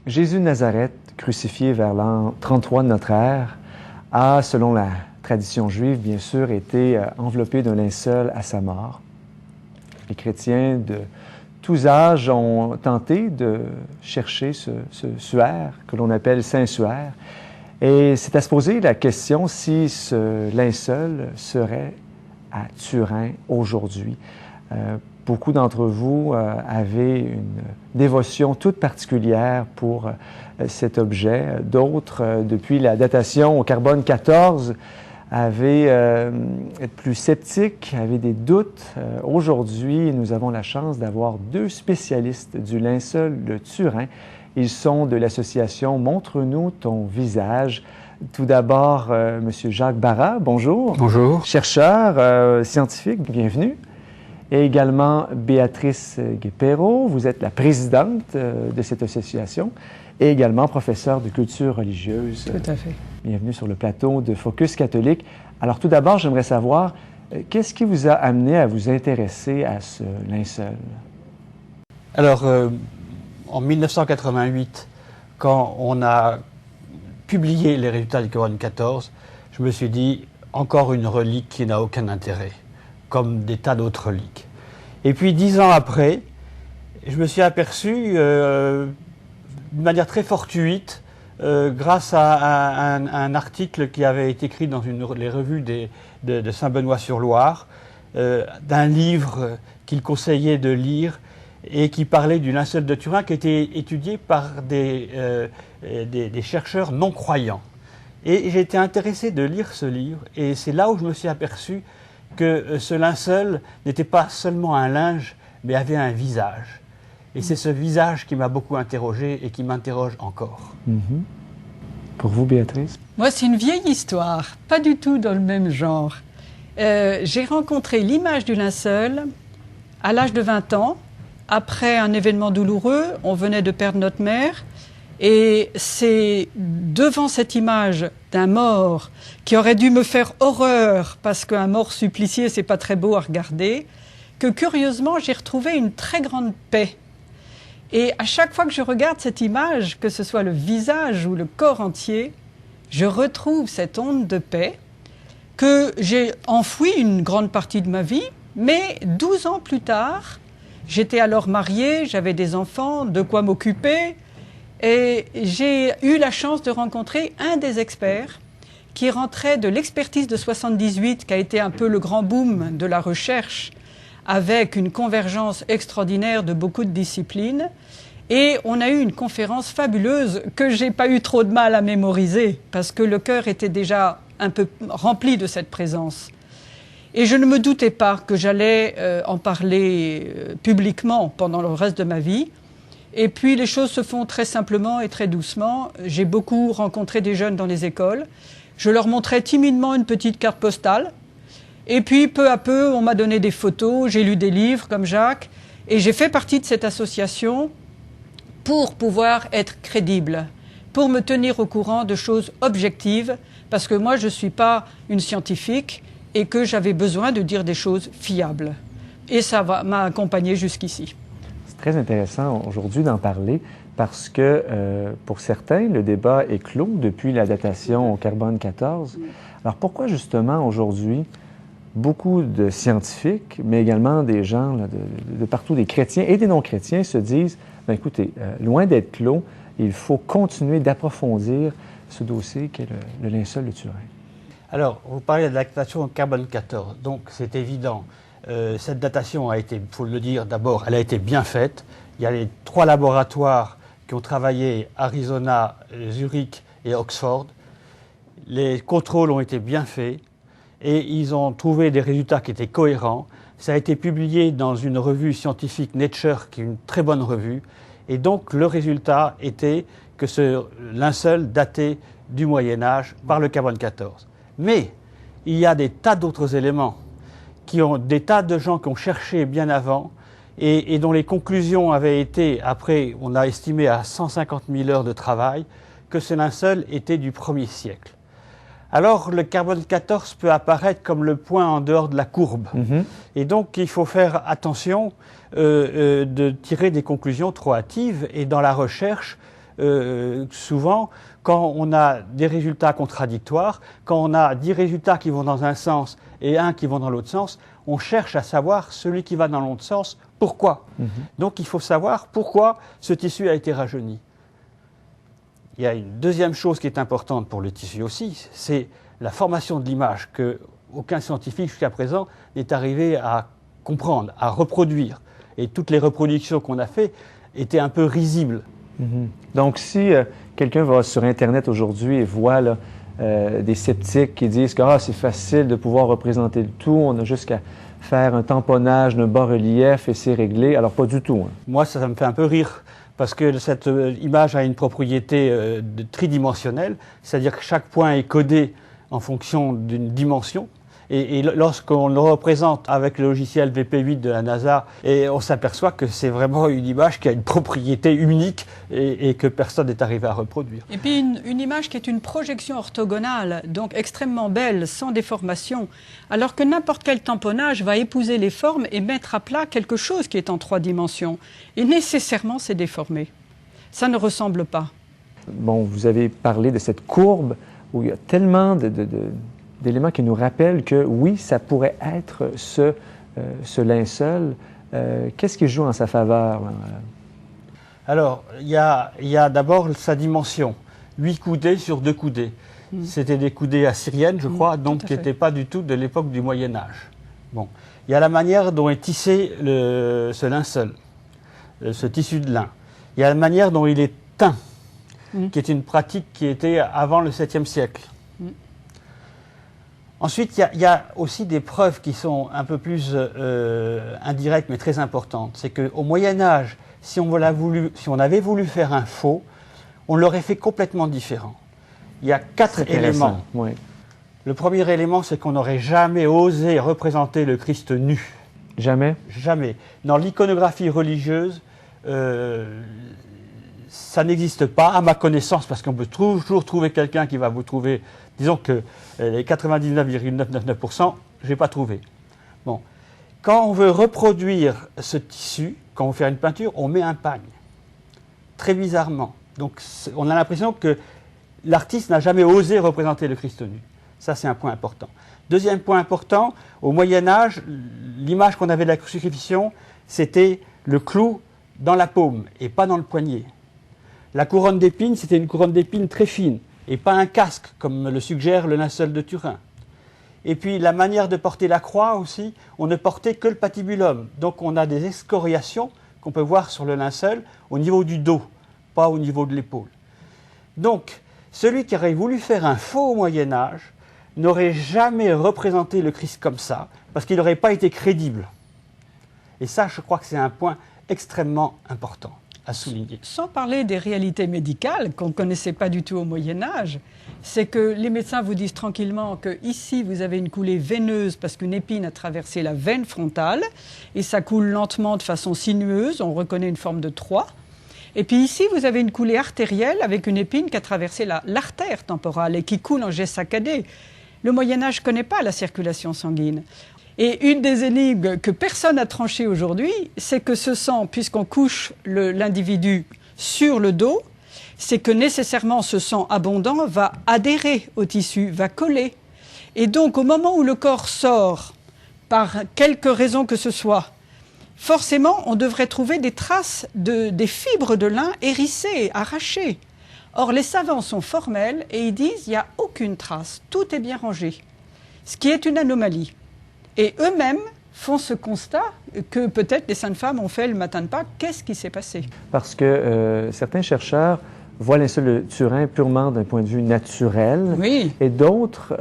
Jésus de Nazareth, crucifié vers l'an 33 de notre ère, a, selon la tradition juive, bien sûr, été enveloppé d'un linceul à sa mort. Les chrétiens de tous âges ont tenté de chercher ce suaire que l'on appelle Saint-Suaire. Et c'est à se poser la question si ce linceul serait à Turin aujourd'hui. Beaucoup d'entre vous avaient une dévotion toute particulière pour cet objet. D'autres, depuis la datation au carbone 14, avaient être plus sceptiques, avaient des doutes. Aujourd'hui, nous avons la chance d'avoir deux spécialistes du linceul de Turin. Ils sont de l'association Montre-nous ton visage. Tout d'abord, M. Jacques Barra, bonjour. Bonjour. Chercheur scientifique, bienvenue. Et également Béatrice Guépéraud, vous êtes la présidente de cette association et également professeure de culture religieuse. Tout à fait. Bienvenue sur le plateau de Focus catholique. Alors tout d'abord, j'aimerais savoir, qu'est-ce qui vous a amené à vous intéresser à ce linceul? Alors, en 1988, quand on a publié les résultats du carbone 14, je me suis dit, encore une relique qui n'a aucun intérêt, comme des tas d'autres reliques. Et puis 10 ans après, je me suis aperçu, d'une manière très fortuite, grâce à un article qui avait été écrit dans les revues de Saint-Benoît-sur-Loire, d'un livre qu'il conseillait de lire et qui parlait du linceul de Turin qui était étudié par des chercheurs non-croyants. Et j'ai été intéressé de lire ce livre et c'est là où je me suis aperçu que ce linceul n'était pas seulement un linge, mais avait un visage. Et c'est ce visage qui m'a beaucoup interrogé et qui m'interroge encore. Pour vous, Béatrice? Moi, c'est une vieille histoire, pas du tout dans le même genre. J'ai rencontré l'image du linceul à l'âge de 20 ans, après un événement douloureux. On venait de perdre notre mère. Et c'est devant cette image d'un mort qui aurait dû me faire horreur, parce qu'un mort supplicié, c'est pas très beau à regarder, que curieusement, j'ai retrouvé une très grande paix. Et à chaque fois que je regarde cette image, que ce soit le visage ou le corps entier, je retrouve cette onde de paix que j'ai enfouie une grande partie de ma vie, mais 12 ans plus tard, j'étais alors mariée, j'avais des enfants, de quoi m'occuper, et j'ai eu la chance de rencontrer un des experts qui rentrait de l'expertise de 78, qui a été un peu le grand boom de la recherche, avec une convergence extraordinaire de beaucoup de disciplines. Et on a eu une conférence fabuleuse que j'ai pas eu trop de mal à mémoriser, parce que le cœur était déjà un peu rempli de cette présence. Et je ne me doutais pas que j'allais en parler publiquement pendant le reste de ma vie. Et puis les choses se font très simplement et très doucement. J'ai beaucoup rencontré des jeunes dans les écoles. Je leur montrais timidement une petite carte postale. Et puis peu à peu, on m'a donné des photos, j'ai lu des livres comme Jacques. Et j'ai fait partie de cette association pour pouvoir être crédible, pour me tenir au courant de choses objectives, parce que moi je ne suis pas une scientifique et que j'avais besoin de dire des choses fiables. Et ça m'a accompagnée jusqu'ici. Très intéressant aujourd'hui d'en parler parce que pour certains, le débat est clos depuis la datation au carbone 14. Alors pourquoi justement aujourd'hui, beaucoup de scientifiques, mais également des gens là, de partout, des chrétiens et des non-chrétiens se disent, bien, écoutez, loin d'être clos, il faut continuer d'approfondir ce dossier qu'est le linceul de Turin. Alors, vous parlez de la datation au carbone 14, donc c'est évident. Cette datation a été, il faut le dire d'abord, elle a été bien faite. Il y a les 3 laboratoires qui ont travaillé, Arizona, Zurich et Oxford. Les contrôles ont été bien faits et ils ont trouvé des résultats qui étaient cohérents. Ça a été publié dans une revue scientifique Nature, qui est une très bonne revue. Et donc le résultat était que ce linceul datait du Moyen-Âge par le carbone 14. Mais il y a des tas d'autres éléments des tas de gens qui ont cherché bien avant et dont les conclusions avaient été, après, on a estimé à 150 000 heures de travail, que ce linceul était du 1er siècle. Alors, le carbone 14 peut apparaître comme le point en dehors de la courbe. Et donc, il faut faire attention de tirer des conclusions trop hâtives. Et dans la recherche, souvent, quand on a des résultats contradictoires, quand on a 10 résultats qui vont dans un sens et un qui vont dans l'autre sens, on cherche à savoir celui qui va dans l'autre sens, pourquoi. Donc il faut savoir pourquoi ce tissu a été rajeuni. Il y a une deuxième chose qui est importante pour le tissu aussi, c'est la formation de l'image qu'aucun scientifique jusqu'à présent n'est arrivé à comprendre, à reproduire. Et toutes les reproductions qu'on a faites étaient un peu risibles. Donc, si quelqu'un va sur Internet aujourd'hui et voit là, des sceptiques qui disent que c'est facile de pouvoir représenter le tout, on a juste qu'à faire un tamponnage d'un bas-relief et c'est réglé, alors pas du tout. Moi, ça me fait un peu rire, parce que cette image a une propriété tridimensionnelle, c'est-à-dire que chaque point est codé en fonction d'une dimension. Et lorsqu'on le représente avec le logiciel VP8 de la NASA, et on s'aperçoit que c'est vraiment une image qui a une propriété unique et que personne n'est arrivé à reproduire. Et puis une image qui est une projection orthogonale, donc extrêmement belle, sans déformation, alors que n'importe quel tamponnage va épouser les formes et mettre à plat quelque chose qui est en 3 dimensions. Et nécessairement, c'est déformé. Ça ne ressemble pas. Bon, vous avez parlé de cette courbe où il y a tellement d'éléments qui nous rappellent que oui, ça pourrait être ce linceul. Qu'est-ce qui joue en sa faveur, là? Alors, il y a d'abord sa dimension. 8 coudées sur 2 coudées. C'était des coudées assyriennes, je crois, donc qui n'étaient pas du tout de l'époque du Moyen-Âge. Bon. Il y a la manière dont est tissé ce linceul, ce tissu de lin. Il y a la manière dont il est teint, qui est une pratique qui était avant le 7e siècle. Ensuite, il y a aussi des preuves qui sont un peu plus indirectes, mais très importantes. C'est qu'au Moyen-Âge, si on avait voulu faire un faux, on l'aurait fait complètement différent. Il y a 4 éléments. Oui. Le premier élément, c'est qu'on n'aurait jamais osé représenter le Christ nu. Jamais? Jamais. Dans l'iconographie religieuse, ça n'existe pas, à ma connaissance, parce qu'on peut toujours trouver quelqu'un qui va vous trouver. Disons que les 99,999%, je n'ai pas trouvé. Bon. Quand on veut reproduire ce tissu, quand on fait une peinture, on met un pagne. Très bizarrement. Donc on a l'impression que l'artiste n'a jamais osé représenter le Christ nu. Ça, c'est un point important. Deuxième point important, au Moyen-Âge, l'image qu'on avait de la crucifixion, c'était le clou dans la paume et pas dans le poignet. La couronne d'épines, c'était une couronne d'épines très fine et pas un casque, comme le suggère le linceul de Turin. Et puis la manière de porter la croix aussi, on ne portait que le patibulum. Donc on a des excoriations qu'on peut voir sur le linceul au niveau du dos, pas au niveau de l'épaule. Donc, celui qui aurait voulu faire un faux au Moyen-Âge n'aurait jamais représenté le Christ comme ça, parce qu'il n'aurait pas été crédible. Et ça, je crois que c'est un point extrêmement important à souligner. Sans parler des réalités médicales qu'on ne connaissait pas du tout au Moyen-Âge, c'est que les médecins vous disent tranquillement que ici vous avez une coulée veineuse parce qu'une épine a traversé la veine frontale et ça coule lentement de façon sinueuse, on reconnaît une forme de 3. Et puis ici vous avez une coulée artérielle avec une épine qui a traversé l'artère temporale et qui coule en jet saccadé. Le Moyen-Âge ne connaît pas la circulation sanguine. Et une des énigmes que personne n'a tranchées aujourd'hui, c'est que ce sang, puisqu'on couche l'individu sur le dos, c'est que nécessairement ce sang abondant va adhérer au tissu, va coller. Et donc au moment où le corps sort, par quelque raison que ce soit, forcément on devrait trouver des traces des fibres de lin hérissées, arrachées. Or les savants sont formels et ils disent il n'y a aucune trace, tout est bien rangé, ce qui est une anomalie. Et eux-mêmes font ce constat que peut-être les saintes femmes ont fait le matin de Pâques. Qu'est-ce qui s'est passé? Parce que certains chercheurs voient l'insulte de Turin purement d'un point de vue naturel, oui. Et d'autres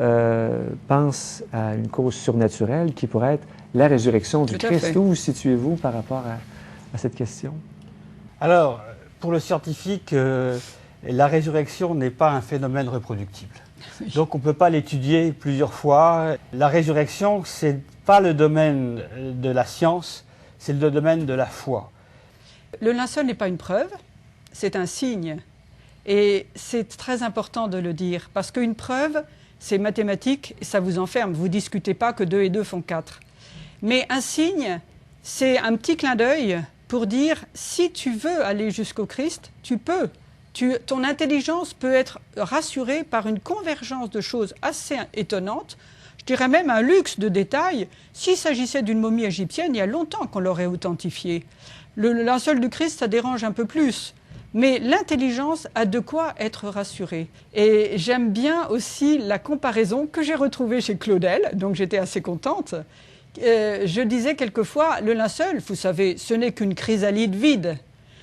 pensent à une cause surnaturelle qui pourrait être la résurrection du Christ. Où vous situez-vous par rapport à cette question? Alors, pour le scientifique, la résurrection n'est pas un phénomène reproductible. Oui. Donc on ne peut pas l'étudier plusieurs fois. La résurrection, ce n'est pas le domaine de la science, c'est le domaine de la foi. Le linceul n'est pas une preuve, c'est un signe. Et c'est très important de le dire, parce qu'une preuve, c'est mathématique et ça vous enferme. Vous ne discutez pas que 2 et 2 font 4. Mais un signe, c'est un petit clin d'œil pour dire, si tu veux aller jusqu'au Christ, tu peux. ton intelligence peut être rassurée par une convergence de choses assez étonnantes. Je dirais même un luxe de détails. S'il s'agissait d'une momie égyptienne, il y a longtemps qu'on l'aurait authentifiée. Le linceul du Christ, ça dérange un peu plus. Mais l'intelligence a de quoi être rassurée. Et j'aime bien aussi la comparaison que j'ai retrouvée chez Claudel, donc j'étais assez contente. Je disais quelquefois, le linceul, vous savez, ce n'est qu'une chrysalide vide.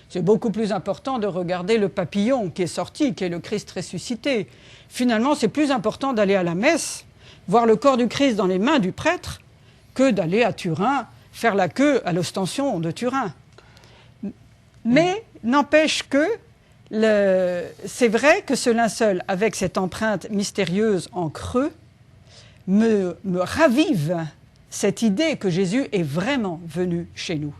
C'est beaucoup plus important de regarder le papillon qui est sorti, qui est le Christ ressuscité. Finalement, c'est plus important d'aller à la messe, voir le corps du Christ dans les mains du prêtre, que d'aller à Turin faire la queue à l'ostension de Turin. Mais n'empêche que c'est vrai que ce linceul, avec cette empreinte mystérieuse en creux, me ravive cette idée que Jésus est vraiment venu chez nous.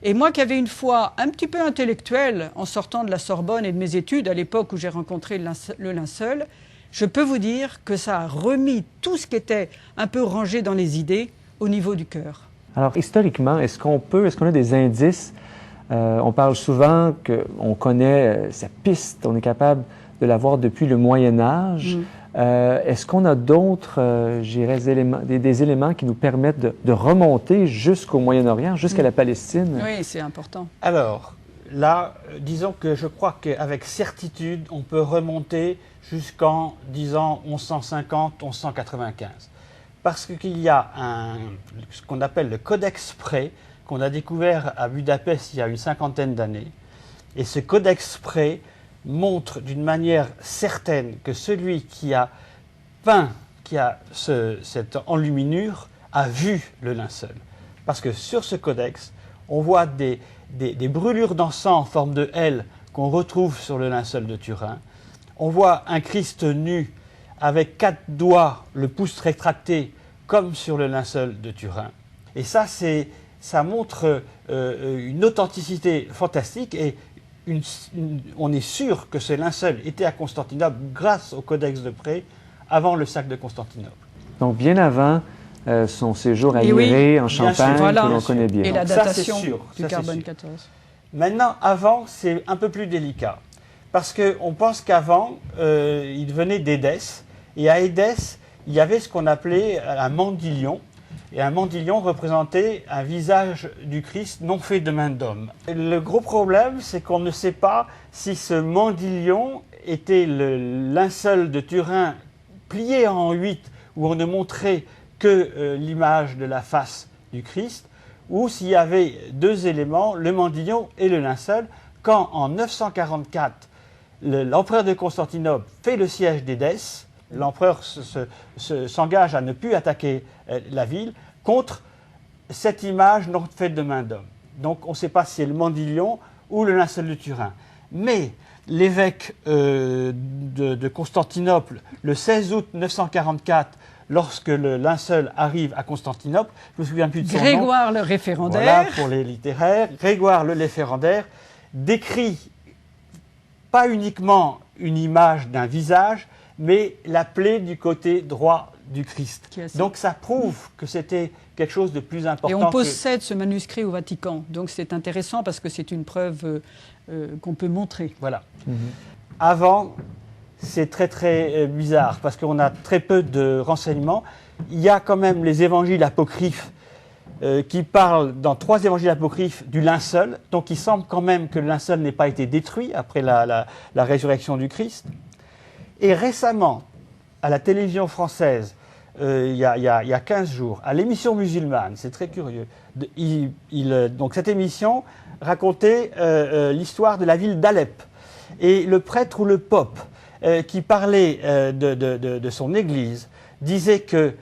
Et moi qui avais une foi un petit peu intellectuelle en sortant de la Sorbonne et de mes études à l'époque où j'ai rencontré le linceul, je peux vous dire que ça a remis tout ce qui était un peu rangé dans les idées au niveau du cœur. Alors, historiquement, est-ce qu'on a des indices? On parle souvent qu'on connaît sa piste, on est capable de la voir depuis le Moyen Âge. Est-ce qu'on a d'autres, des éléments qui nous permettent de remonter jusqu'au Moyen-Orient, jusqu'à la Palestine? Oui, c'est important. Alors, là, disons que je crois qu'avec certitude, on peut remonter jusqu'en, disons, 1150, 1195. Parce qu'il y a ce qu'on appelle le Codex Pré, qu'on a découvert à Budapest il y a une cinquantaine d'années. Et ce Codex Pré montre d'une manière certaine que celui qui a peint, qui a cette enluminure, a vu le linceul. Parce que sur ce codex, on voit des brûlures d'encens en forme de L qu'on retrouve sur le linceul de Turin. On voit un Christ nu avec 4 doigts, le pouce rétracté, comme sur le linceul de Turin. Et ça montre une authenticité fantastique et on est sûr que ce linceul était à Constantinople grâce au Codex de Pré avant le sac de Constantinople. Donc bien avant son séjour à Lirée, en Champagne, voilà, que l'on connaît bien. Et la donc, datation ça, du carbone 14. Maintenant, avant, c'est un peu plus délicat. Parce qu'on pense qu'avant, il venait d'Édesse. Et à Édesse, il y avait ce qu'on appelait un mandilion. Et un mandilion représentait un visage du Christ non fait de main d'homme. Le gros problème, c'est qu'on ne sait pas si ce mandilion était le linceul de Turin plié en 8, où on ne montrait que l'image de la face du Christ, ou s'il y avait 2 éléments, le mandilion et le linceul, quand en 944, l'empereur de Constantinople fait le siège d'Édesse. L'empereur s'engage à ne plus attaquer la ville contre cette image non faite de main d'homme. Donc on ne sait pas si c'est le mandilion ou le linceul de Turin. Mais l'évêque de Constantinople, le 16 août 944, lorsque le linceul arrive à Constantinople, je ne me souviens plus de son nom. Grégoire le référendaire. Voilà, pour les littéraires. Grégoire le référendaire décrit pas uniquement une image d'un visage, mais la plaie du côté droit du Christ. Donc ça prouve que c'était quelque chose de plus important. Et on possède ce manuscrit au Vatican, donc c'est intéressant parce que c'est une preuve qu'on peut montrer. Voilà. Avant, c'est très très bizarre parce qu'on a très peu de renseignements. Il y a quand même les évangiles apocryphes qui parlent dans 3 évangiles apocryphes du linceul, donc il semble quand même que le linceul n'ait pas été détruit après la résurrection du Christ. Et récemment, à la télévision française, il y a 15 jours, à l'émission musulmane, c'est très curieux, donc cette émission racontait l'histoire de la ville d'Alep. Et le prêtre ou le pope qui parlait de son église disait que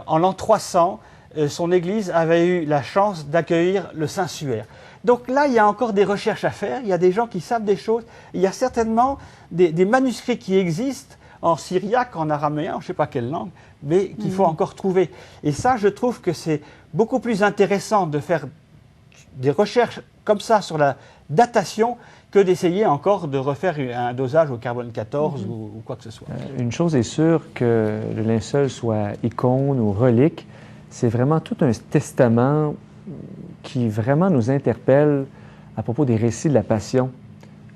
en l'an 300, son église avait eu la chance d'accueillir le Saint-Suaire. Donc là, il y a encore des recherches à faire, il y a des gens qui savent des choses, il y a certainement des manuscrits qui existent en syriaque, en araméen, je ne sais pas quelle langue, mais qu'il faut encore trouver. Et ça, je trouve que c'est beaucoup plus intéressant de faire des recherches comme ça sur la datation que d'essayer encore de refaire un dosage au carbone 14 ou quoi que ce soit. Une chose est sûre, que le linceul soit icône ou relique, c'est vraiment tout un testament qui vraiment nous interpelle à propos des récits de la Passion.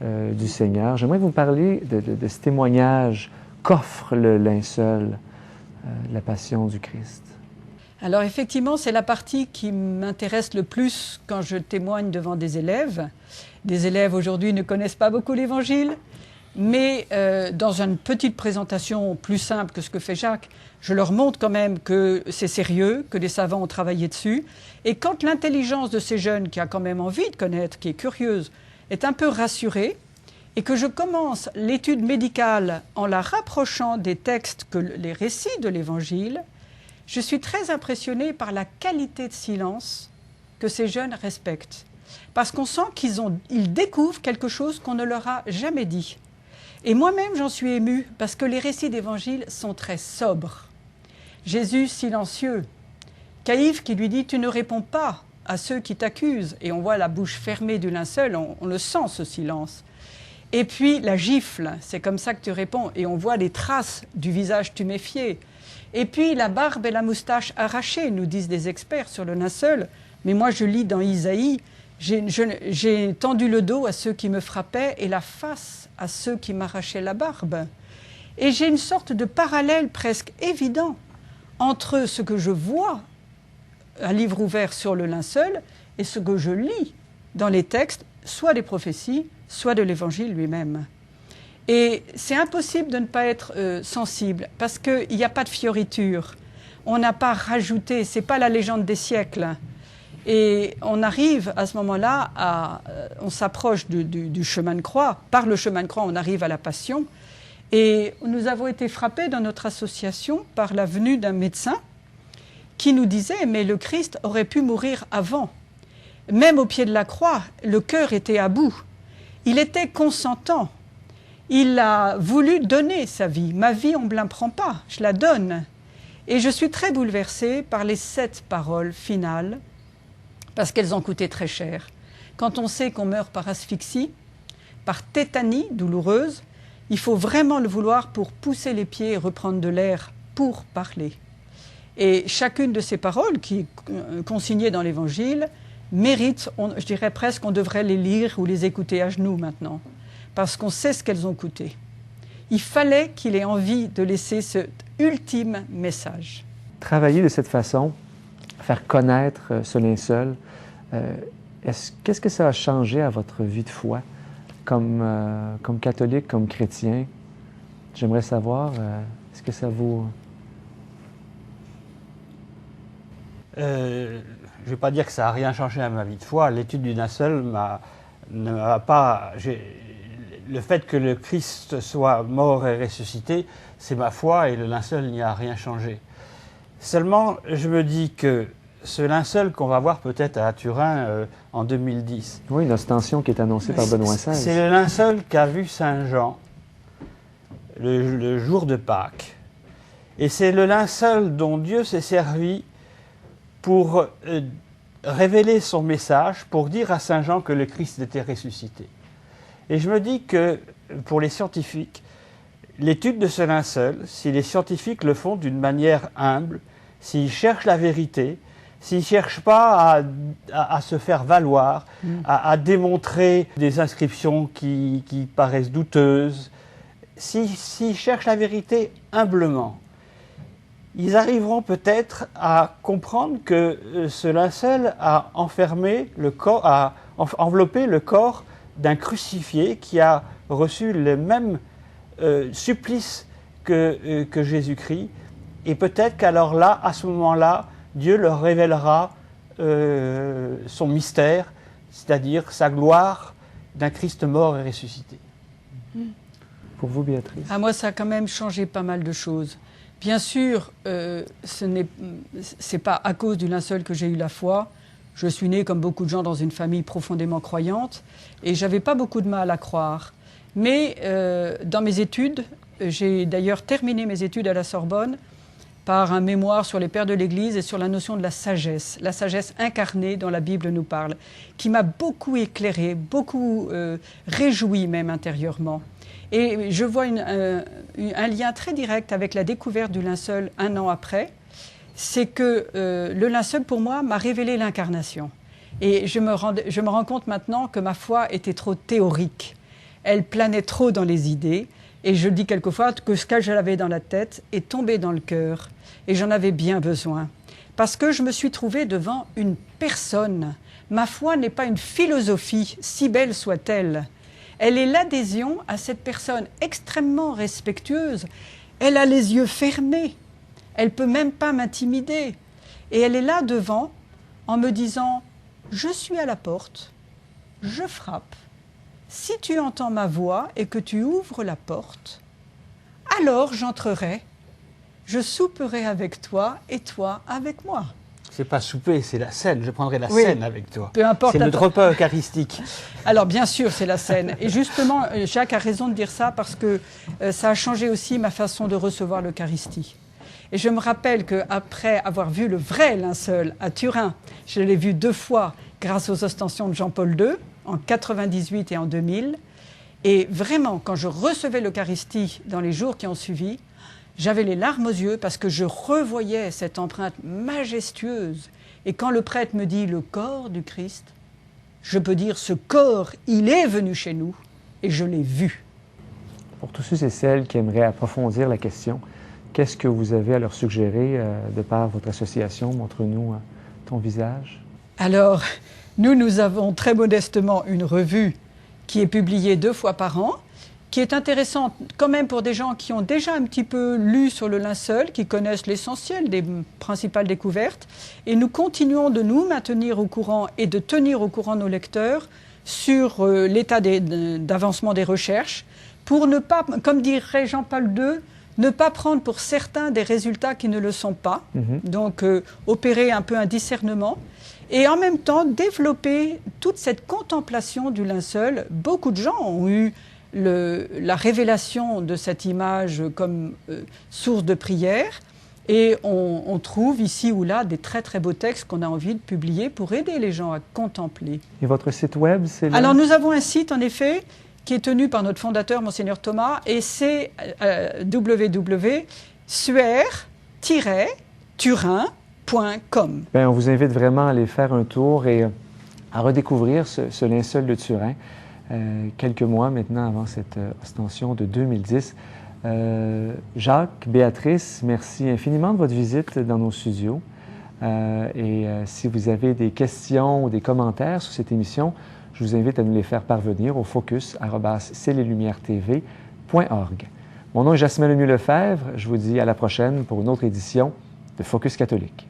du Seigneur. J'aimerais vous parler de ce témoignage qu'offre le linceul, la passion du Christ. Alors effectivement, c'est la partie qui m'intéresse le plus quand je témoigne devant des élèves. Des élèves aujourd'hui ne connaissent pas beaucoup l'Évangile, mais dans une petite présentation plus simple que ce que fait Jacques, je leur montre quand même que c'est sérieux, que les savants ont travaillé dessus. Et quand l'intelligence de ces jeunes, qui a quand même envie de connaître, qui est curieuse, est un peu rassurée, et que je commence l'étude médicale en la rapprochant des textes, les récits de l'Évangile, je suis très impressionnée par la qualité de silence que ces jeunes respectent. Parce qu'on sent qu'ils découvrent quelque chose qu'on ne leur a jamais dit. Et moi-même, j'en suis émue, parce que les récits d'Évangile sont très sobres. Jésus silencieux, Caïphe qui lui dit « Tu ne réponds pas à ceux qui t'accusent ». Et on voit la bouche fermée du linceul, on le sent ce silence. Et puis la gifle, c'est comme ça que tu réponds. Et on voit les traces du visage tuméfié. Et puis la barbe et la moustache arrachées, nous disent des experts sur le linceul. Mais moi je lis dans Isaïe, j'ai tendu le dos à ceux qui me frappaient et la face à ceux qui m'arrachaient la barbe. Et j'ai une sorte de parallèle presque évident entre ce que je vois, un livre ouvert sur le linceul, et ce que je lis dans les textes, soit des prophéties, soit de l'Évangile lui-même. Et c'est impossible de ne pas être sensible, parce qu'il n'y a pas de fioriture. On n'a pas rajouté, ce n'est pas la légende des siècles. Et on arrive à ce moment-là, on s'approche du chemin de croix. Par le chemin de croix, on arrive à la Passion. Et nous avons été frappés dans notre association par la venue d'un médecin qui nous disait « Mais le Christ aurait pu mourir avant. Même au pied de la croix, le cœur était à bout. Il était consentant. Il a voulu donner sa vie. Ma vie, on ne me la prend pas, je la donne. » Et je suis très bouleversée par les 7 paroles finales, parce qu'elles ont coûté très cher. Quand on sait qu'on meurt par asphyxie, par tétanie douloureuse, il faut vraiment le vouloir pour pousser les pieds et reprendre de l'air pour parler. Et chacune de ces paroles, qui est consignée dans l'Évangile, mérite, je dirais presque qu'on devrait les lire ou les écouter à genoux maintenant, parce qu'on sait ce qu'elles ont coûté. Il fallait qu'il ait envie de laisser cet ultime message. Travailler de cette façon, faire connaître ce linceul, qu'est-ce que ça a changé à votre vie de foi comme catholique, comme chrétien? J'aimerais savoir, est-ce que ça vous... Je ne vais pas dire que ça n'a rien changé à ma vie de foi. L'étude du linceul ne m'a pas... Le fait que le Christ soit mort et ressuscité, c'est ma foi et le linceul n'y a rien changé. Seulement, je me dis que ce linceul qu'on va voir peut-être à Turin en 2010... Oui, une ostension qui est annoncée par Benoît XVI. C'est le linceul qu'a vu Saint Jean le jour de Pâques. Et c'est le linceul dont Dieu s'est servi pour révéler son message, pour dire à Saint Jean que le Christ était ressuscité. Et je me dis que pour les scientifiques, l'étude de ce linceul, si les scientifiques le font d'une manière humble, s'ils cherchent la vérité, s'ils ne cherchent pas à se faire valoir, à démontrer des inscriptions qui paraissent douteuses, s'ils cherchent la vérité humblement, ils arriveront peut-être à comprendre que ce linceul a enfermé le corps, a enveloppé le corps d'un crucifié qui a reçu le même supplice que Jésus-Christ. Et peut-être qu'alors là, à ce moment-là, Dieu leur révélera son mystère, c'est-à-dire sa gloire d'un Christ mort et ressuscité. Pour vous, Béatrice? Moi, ça a quand même changé pas mal de choses. Bien sûr, ce n'est pas à cause du linceul que j'ai eu la foi. Je suis née, comme beaucoup de gens, dans une famille profondément croyante et je n'avais pas beaucoup de mal à croire. Mais dans mes études, j'ai d'ailleurs terminé mes études à la Sorbonne par un mémoire sur les pères de l'Église et sur la notion de la sagesse incarnée dont la Bible nous parle, qui m'a beaucoup éclairée, beaucoup réjouie même intérieurement. Et je vois un lien très direct avec la découverte du linceul 1 an après. C'est que le linceul, pour moi, m'a révélé l'incarnation. Et je me rends compte maintenant que ma foi était trop théorique. Elle planait trop dans les idées. Et je dis quelquefois que ce que j'avais dans la tête est tombé dans le cœur. Et j'en avais bien besoin. Parce que je me suis trouvée devant une personne. Ma foi n'est pas une philosophie, si belle soit-elle. Elle est l'adhésion à cette personne extrêmement respectueuse. Elle a les yeux fermés. Elle ne peut même pas m'intimider. Et elle est là devant en me disant « Je suis à la porte, je frappe. Si tu entends ma voix et que tu ouvres la porte, alors j'entrerai, je souperai avec toi et toi avec moi. » C'est pas souper, c'est la scène. Je prendrai la Oui. scène avec toi. Peu importe. C'est notre repas eucharistique. Alors bien sûr, c'est la scène. Et justement, Jacques a raison de dire ça parce que ça a changé aussi ma façon de recevoir l'Eucharistie. Et je me rappelle qu'après avoir vu le vrai linceul à Turin, je l'ai vu 2 fois grâce aux ostensions de Jean-Paul II, en 98 et en 2000. Et vraiment, quand je recevais l'Eucharistie dans les jours qui ont suivi, j'avais les larmes aux yeux parce que je revoyais cette empreinte majestueuse. Et quand le prêtre me dit « le corps du Christ », je peux dire « ce corps, il est venu chez nous et je l'ai vu ». Pour tous ceux et celles qui aimeraient approfondir la question, qu'est-ce que vous avez à leur suggérer de par votre association? Montre-nous ton visage. Alors, nous avons très modestement une revue qui est publiée 2 fois par an, qui est intéressante quand même pour des gens qui ont déjà un petit peu lu sur le linceul, qui connaissent l'essentiel des principales découvertes. Et nous continuons de nous maintenir au courant et de tenir au courant nos lecteurs sur l'état d'avancement des recherches, pour ne pas, comme dirait Jean-Paul II, ne pas prendre pour certains des résultats qui ne le sont pas. Donc opérer un peu un discernement. Et en même temps, développer toute cette contemplation du linceul. Beaucoup de gens ont eu la révélation de cette image comme source de prière. Et on trouve ici ou là des très très beaux textes qu'on a envie de publier pour aider les gens à contempler. Et votre site web, c'est là? Alors nous avons un site en effet qui est tenu par notre fondateur, Monseigneur Thomas, et c'est www.suaire-turin.com. Bien, on vous invite vraiment à aller faire un tour et à redécouvrir ce linceul de Turin, quelques mois maintenant avant cette ostension de 2010. Jacques, Béatrice, merci infiniment de votre visite dans nos studios. Si vous avez des questions ou des commentaires sur cette émission, je vous invite à nous les faire parvenir au focus@cleslumières-tv.org. Mon nom est Jasmin Lemieux-Lefebvre. Je vous dis à la prochaine pour une autre édition de Focus catholique.